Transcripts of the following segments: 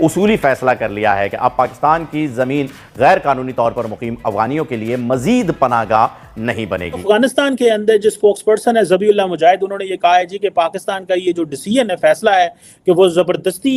उसूली फैसला कर लिया है कि अब पाकिस्तान की ज़मीन गैर कानूनी तौर पर मुकीम अफगानियों के लिए मजीद पनाहगाह नहीं बनेगी। अफगानिस्तान के अंदर जो स्पोक्स पर्सन है ज़बीउल्लाह मुजाहिद, उन्होंने ये कहा है जी कि पाकिस्तान का ये जो डिसीजन है, फैसला है कि वो ज़बरदस्ती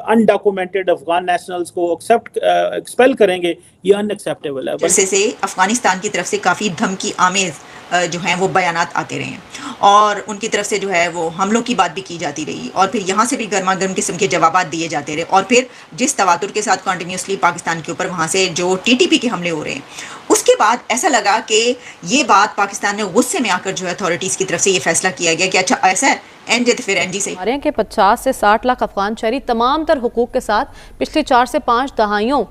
अनडॉक्यूमेंटेड अफगान नेशनल्स को एक्सपेल करेंगे, ये अनएक्सेप्टेबल है। जैसे से अफगानिस्तान की तरफ से काफ़ी धमकी आमेज जो हैं वो बयानात आते रहे हैं और उनकी तरफ से जो है वो हमलों की बात भी की जाती रही और फिर यहाँ से भी गर्मा गर्म किस्म के जवाब दिए जाते रहे और फिर जिस तवातुर के साथ कंटिन्यूसली पाकिस्तान के ऊपर वहाँ से जो टीटीपी के हमले हो रहे हैं, उसके बाद ऐसा लगा कि ये बात पाकिस्तान ने गुस्से में आकर जो है अथॉरिटीज़ की तरफ से ये फैसला किया गया कि अच्छा ऐसा है एनजे तो फिर एनजी से के 50 से 60 लाख अफगान शहरी तमाम तर हुकूक के साथ पिछले 4 से 5 दहाइयों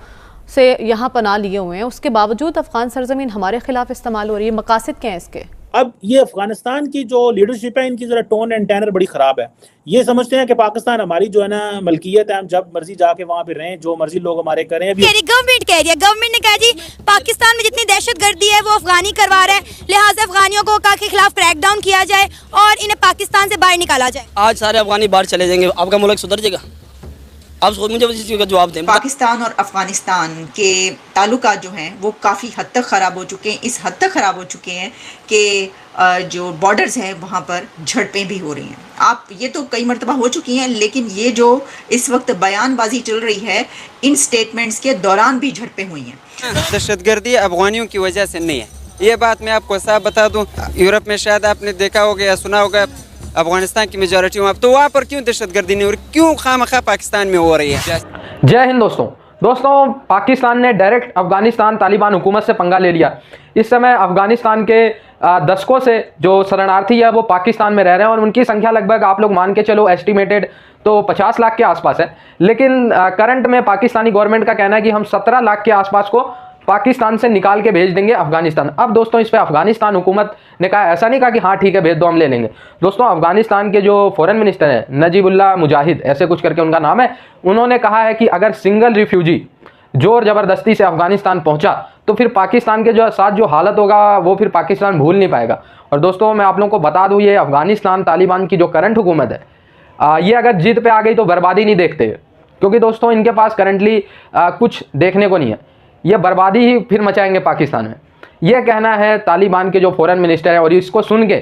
से यहाँ पनाह लिए हुए हैं। उसके बावजूद अफगान सरजमीन हमारे खिलाफ इस्तेमाल हो रही है। मकासद क्या है इसके? अब ये अफगानिस्तान की जो लीडरशिप है, इनकी जरा टोन एंड टैनर बड़ी खराब है। ये समझते हैं कि पाकिस्तान हमारी जो है ना मलकियत है, हम जब मर्जी जाके वहाँ पे रहें, जो मर्जी लोग हमारे करें। गवर्नमेंट कह रही है, गवर्नमेंट ने कहा जी पाकिस्तान में जितनी दहशतगर्दी है वो अफगानी करवा रहा है, लिहाजा अफगानियों को के खिलाफ क्रैकडाउन किया जाए और इन्हें पाकिस्तान से बाहर निकाला जाए। आज सारे अफगानी बाहर चले जाएंगे, आपका मुल्क सुधर जाएगा? आप मुझे इस चीज़ का जवाब दें। पाकिस्तान और अफगानिस्तान के ताल्लुकात जो हैं वो काफ़ी हद तक ख़राब हो चुके हैं। इस हद तक ख़राब हो चुके हैं कि जो बॉर्डर्स हैं वहाँ पर झड़पें भी हो रही हैं। आप ये तो कई मरतबा हो चुकी हैं, लेकिन ये जो इस वक्त बयानबाजी चल रही है, इन स्टेटमेंट्स के दौरान भी झड़पें हुई हैं। दहशतगर्दी अफगानियों की वजह से नहीं है, ये बात मैं आपको साफ बता दूँ। यूरोप में शायद आपने देखा होगा या सुना होगा, अफगानिस्तान की मेजॉरिटी वहाँ, तो वहाँ पर क्यों दहशतगर्दी नहीं हो रही, क्यों खामखा पाकिस्तान में हो रही है? जय हिंद दोस्तों, पाकिस्तान ने डायरेक्ट अफगानिस्तान तालिबान हुकूमत से पंगा ले लिया। इस समय अफगानिस्तान के दशकों से जो शरणार्थी है वो पाकिस्तान में रह रहे हैं और उनकी संख्या लगभग आप लोग मान के चलो एस्टिमेटेड तो 50 लाख के आसपास है। लेकिन करंट में पाकिस्तानी गवर्नमेंट का कहना है कि हम 17 लाख के आसपास को पाकिस्तान से निकाल के भेज देंगे अफगानिस्तान। अब दोस्तों इस पर अफगानिस्तान हुकूमत ने कहा, ऐसा नहीं कहा कि हाँ ठीक है भेज दो हम ले लेंगे। दोस्तों अफगानिस्तान के जो फॉरेन मिनिस्टर हैं नजीबुल्लाह मुजाहिद, ऐसे कुछ करके उनका नाम है, उन्होंने कहा है कि अगर सिंगल रिफ्यूजी जोर ज़बरदस्ती से अफगानिस्तान पहुंचा तो फिर पाकिस्तान के जो साथ जो हालत होगा वो फिर पाकिस्तान भूल नहीं पाएगा। और दोस्तों मैं आप लोगों को बता दूँ, ये अफगानिस्तान तालिबान की जो करंट हुकूमत है ये अगर जिद पे आ गई तो बर्बादी नहीं देखते, क्योंकि दोस्तों इनके पास करंटली कुछ देखने को नहीं है। ये बर्बादी ही फिर मचाएंगे पाकिस्तान में, यह कहना है तालिबान के जो फॉरेन मिनिस्टर है। और इसको सुन के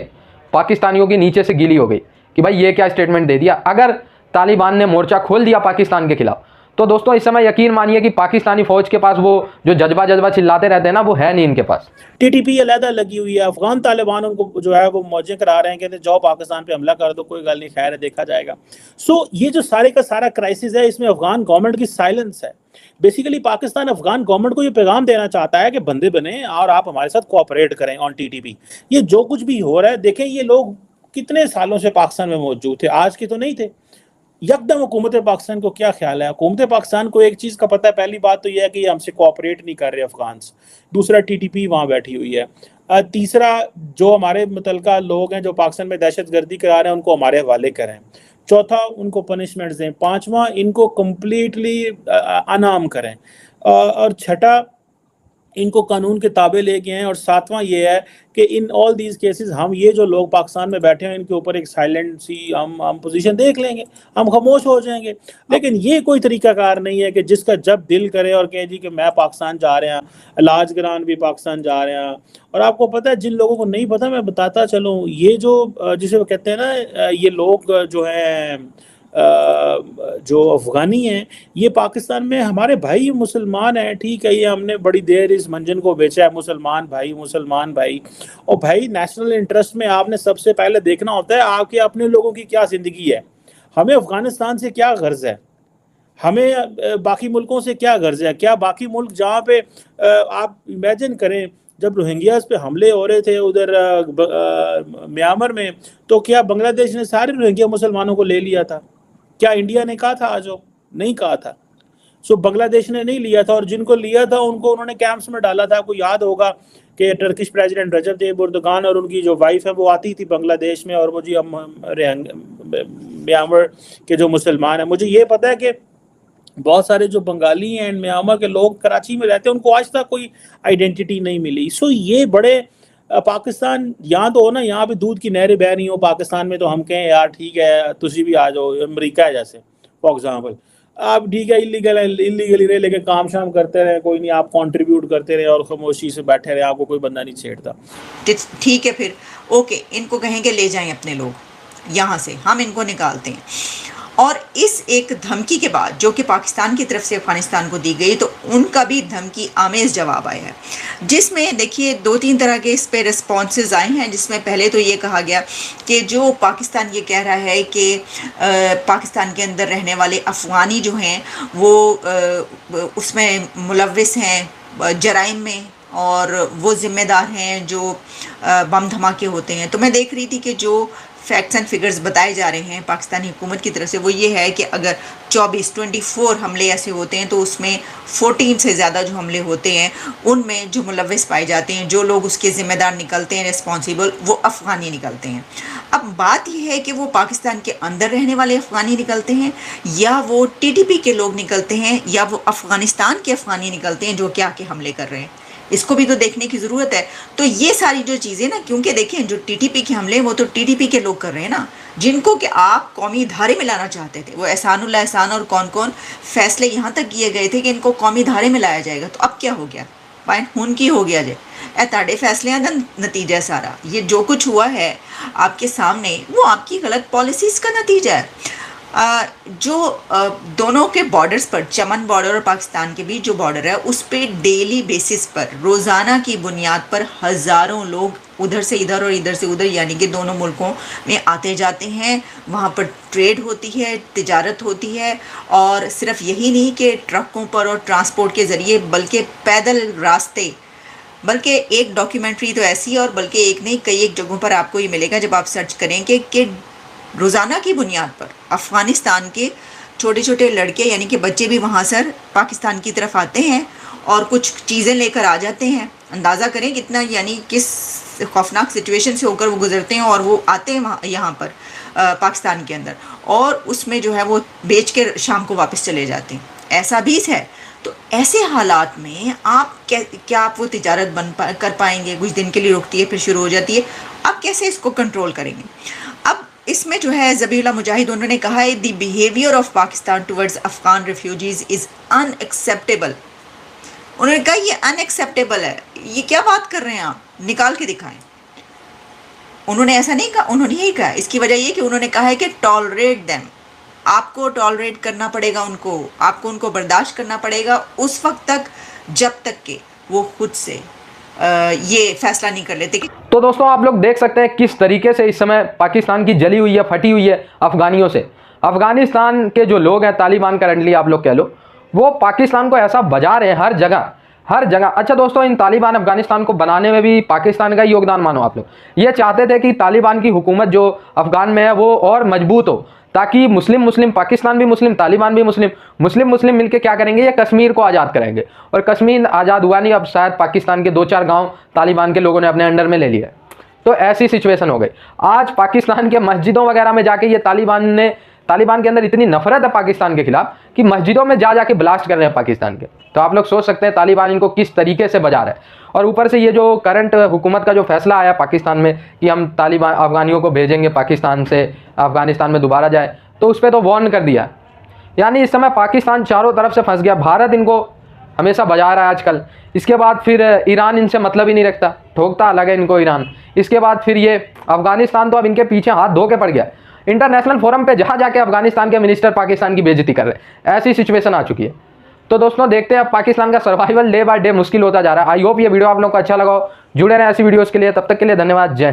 पाकिस्तानियों की नीचे से गीली हो गई कि भाई ये क्या स्टेटमेंट दे दिया। अगर तालिबान ने मोर्चा खोल दिया पाकिस्तान के खिलाफ तो दोस्तों इस समय यकीन मानिए कि पाकिस्तानी फौज के पास वो जो जज्बा चिल्लाते रहते हैं ना, वो है नहीं इनके पास। टीटीपी अलहदा लगी हुई है, अफगान तालिबान उनको जो है वो मौजें करा रहे हैं, कहते जाओ पाकिस्तान पे हमला कर दो, कोई गल नहीं, खैर है, देखा जाएगा। सो ये जो सारे का सारा क्राइसिस है, इसमें अफगान गवर्नमेंट की साइलेंस है। बेसिकली पाकिस्तान अफगान गवर्नमेंट को ये पैगाम देना चाहता है कि बंदे बने और आप हमारे साथ कोऑपरेट करें ऑन टीटीपी। ये जो कुछ भी हो रहा है, देखें ये लोग कितने सालों से पाकिस्तान में मौजूद थे, आज के तो नहीं थे। यकदम हुकूमत पाकिस्तान को क्या ख्याल है? हुकूमत पाकिस्तान को एक चीज़ का पता है, पहली बात तो यह है कि ये हमसे कोऑपरेट नहीं कर रहे अफगान। दूसरा, टीटीपी वहाँ बैठी हुई है। तीसरा, जो हमारे मुतलका लोग हैं जो पाकिस्तान में दहशतगर्दी करा रहे हैं उनको हमारे हवाले करें। चौथा, उनको पनिशमेंट्स दें। पाँचवा, इनको कम्प्लीटली अनाम करें। और छठा, इनको कानून के ताबे लेके हैं। और सातवां ये है कि इन ऑल दीज केसेस हम ये जो लोग पाकिस्तान में बैठे हैं इनके ऊपर एक साइलेंट सी हम पोजीशन देख लेंगे, हम खामोश हो जाएंगे। लेकिन ये कोई तरीकाकार नहीं है कि जिसका जब दिल करे और कहे जी कि मैं पाकिस्तान जा रहे हैं, इलाज करान भी पाकिस्तान जा रहे हैं। और आपको पता है, जिन लोगों को नहीं पता मैं बताता चलूँ, ये जो जिसे वो कहते हैं ना, ये लोग जो हैं जो अफगानी हैं, ये पाकिस्तान में हमारे भाई मुसलमान हैं, ठीक है। ये हमने बड़ी देर इस मंजन को बेचा है, मुसलमान भाई। और भाई नेशनल इंटरेस्ट में आपने सबसे पहले देखना होता है आपके अपने लोगों की क्या ज़िंदगी है। हमें अफगानिस्तान से क्या गर्ज है, हमें बाकी मुल्कों से क्या गर्ज है? क्या बाकी मुल्क जहाँ पे आप इमेजिन करें जब रोहिंग्यास पे हमले हो रहे थे उधर म्यांमार में, तो क्या बांग्लादेश ने सारे रोहिंग्या मुसलमानों को ले लिया था? क्या इंडिया ने कहा था आज? नहीं कहा था। सो बांग्लादेश ने नहीं लिया था, और जिनको लिया था उनको उन्होंने कैंप्स में डाला था। आपको याद होगा कि टर्किश प्रेसिडेंट रजब तैयब एर्दोगान और उनकी जो वाइफ है वो आती थी बांग्लादेश में, और वो जी म्यांमार के जो मुसलमान हैं, मुझे ये पता है कि बहुत सारे जो बंगाली हैं म्यांमार के लोग कराची में रहते हैं, उनको आज तक कोई आइडेंटिटी नहीं मिली। सो ये बड़े पाकिस्तान यहाँ तो हो ना, यहाँ पे दूध की नहरें बह रही हो पाकिस्तान में, तो हम कहें यार ठीक है तुसी भी आ जाओ, अमेरिका है जैसे फॉर एग्जाम्पल। आप ठीक है इलीगली रहे लेकिन काम शाम करते रहे, कोई नहीं, आप कंट्रीब्यूट करते रहे और खामोशी से बैठे रहे, आपको कोई बंदा नहीं छेड़ता। ठीक है, फिर ओके, इनको कहेंगे ले जाएं अपने लोग यहाँ से, हम इनको निकालते हैं। और इस एक धमकी के बाद जो कि पाकिस्तान की तरफ से अफ़गानिस्तान को दी गई, तो उनका भी धमकी आमेज़ जवाब आया है, जिसमें देखिए 2-3 तरह के इस पे रिस्पॉन्सेज आए हैं। जिसमें पहले तो ये कहा गया कि जो पाकिस्तान ये कह रहा है कि पाकिस्तान के अंदर रहने वाले अफ़गानी जो हैं वो उसमें मुलव्विस हैं जराइम में, और वो ज़िम्मेदार हैं जो बम धमाके होते हैं। तो मैं देख रही थी कि जो फैक्ट्स एंड फिगर्स बताए जा रहे हैं पाकिस्तानी हुकूमत की तरफ से, वो ये है कि अगर 24 हमले ऐसे होते हैं तो उसमें 14 से ज़्यादा जो हमले होते हैं उनमें जो मुलव्विस पाए जाते हैं, जो लोग उसके ज़िम्मेदार निकलते हैं, रिस्पॉन्सिबल, वो अफ़गानी निकलते हैं। अब बात यह है कि वो पाकिस्तान के अंदर रहने वाले अफ़गानी निकलते हैं, या वो TTP के लोग निकलते हैं, या वो अफ़गानिस्तान के अफ़गानी निकलते हैं जो क्या के हमले कर रहे हैं। इसको भी तो देखने की ज़रूरत है। तो ये सारी जो चीज़ें ना, क्योंकि देखें जो TTP के हमले वो तो TTP के लोग कर रहे हैं ना, जिनको कि आप कौमी धारे में लाना चाहते थे। वो एहसानुल्लाह एहसान और कौन कौन फैसले यहाँ तक किए गए थे कि इनको कौमी धारे में लाया जाएगा। तो अब क्या हो गया, पॉइंट हुन की हो गया जे ताड़े फैसले का नतीजा सारा ये जो कुछ हुआ है आपके सामने, वो आपकी गलत पॉलिसीज़ का नतीजा है। जो दोनों के बॉर्डर्स पर, चमन बॉर्डर और पाकिस्तान के बीच जो बॉर्डर है, उस पे डेली बेसिस पर, रोज़ाना की बुनियाद पर हज़ारों लोग उधर से इधर और इधर से उधर, यानी कि दोनों मुल्कों में आते जाते हैं। वहाँ पर ट्रेड होती है, तिजारत होती है, और सिर्फ यही नहीं कि ट्रकों पर और ट्रांसपोर्ट के ज़रिए, बल्कि पैदल रास्ते, बल्कि एक डॉक्यूमेंट्री तो ऐसी, और बल्कि एक नहीं कई एक जगहों पर आपको ये मिलेगा जब आप सर्च करेंगे कि रोज़ाना की बुनियाद पर अफ़गानिस्तान के छोटे छोटे लड़के यानी कि बच्चे भी वहाँ से पाकिस्तान की तरफ आते हैं और कुछ चीज़ें लेकर आ जाते हैं। अंदाज़ा करें कितना, यानी किस खौफनाक सिचुएशन से होकर वो गुजरते हैं, और वो आते हैं वहाँ यहाँ पर पाकिस्तान के अंदर, और उसमें जो है वो बेच के शाम को वापस चले जाते हैं। ऐसा भी है। तो ऐसे हालात में आप क्या आप वो तिजारत कर पाएंगे? कुछ दिन के लिए रुकती है, फिर शुरू हो जाती है। अब कैसे इसको कंट्रोल करेंगे? अब इसमें जो है ज़बीहुल्लाह मुजाहिद उन्होंने कहा है, the behaviour of Pakistan towards Afghan refugees is unacceptable. उन्होंने कहा ये अनएक्सेप्टेबल है। ये क्या बात कर रहे हैं आप? निकाल के दिखाएं। उन्होंने ऐसा नहीं कहा, उन्होंने यही कहा। इसकी वजह ये कि उन्होंने कहा है कि टॉलरेट देम, आपको टॉलरेट करना पड़ेगा उनको, आपको उनको बर्दाश्त करना पड़ेगा उस वक्त तक जब तक कि वो खुद से ये फैसला नहीं कर लेते। तो दोस्तों आप लोग देख सकते हैं किस तरीके से इस समय पाकिस्तान की जली हुई है, फटी हुई है अफगानियों से। अफगानिस्तान के जो लोग हैं, तालिबान करंटली आप लोग कह लो, वो पाकिस्तान को ऐसा बजा रहे हैं हर जगह। अच्छा दोस्तों, इन तालिबान अफगानिस्तान को बनाने में भी पाकिस्तान का ही योगदान मानो आप लोग। ये चाहते थे कि तालिबान की हुकूमत जो अफगान में है वो और मजबूत हो, ताकि मुस्लिम पाकिस्तान भी मुस्लिम, तालिबान भी मुस्लिम मिलकर क्या करेंगे, ये कश्मीर को आज़ाद करेंगे। और कश्मीर आज़ाद हुआ नहीं, अब शायद पाकिस्तान के 2-4 गांव तालिबान के लोगों ने अपने अंडर में ले लिया। तो ऐसी सिचुएशन हो गई। आज पाकिस्तान के मस्जिदों वगैरह में जाके ये तालिबान के अंदर इतनी नफरत है पाकिस्तान के खिलाफ कि मस्जिदों में जाके ब्लास्ट कर रहे हैं पाकिस्तान के। तो आप लोग सोच सकते हैं तालिबान इनको किस तरीके से बजा रहा है। और ऊपर से ये जो करंट हुकूमत का जो फैसला आया पाकिस्तान में कि हम तालिबान अफगानियों को भेजेंगे पाकिस्तान से, अफगानिस्तान में दोबारा जाए, तो उस पर तो वार्न कर दिया। यानी इस समय पाकिस्तान चारों तरफ से फंस गया। भारत इनको हमेशा बजा रहा है आजकल। इसके बाद फिर ईरान इनसे मतलब ही नहीं रखता, ठोकता अलग है इनको ईरान। इसके बाद फिर ये अफगानिस्तान तो अब इनके पीछे हाथ धो के पड़ गया। इंटरनेशनल फोरम पे जहाँ जाके अफगानिस्तान के मिनिस्टर पाकिस्तान की बेइज्जती कर रहे हैं। ऐसी सिचुएशन आ चुकी है। तो दोस्तों देखते हैं अब पाकिस्तान का सर्वाइवल डे बाय डे मुश्किल होता जा रहा है। आई होप ये वीडियो आप लोगों को अच्छा लगा हो। जुड़े रहें ऐसी वीडियोज़ के लिए। तब तक के लिए धन्यवाद। जय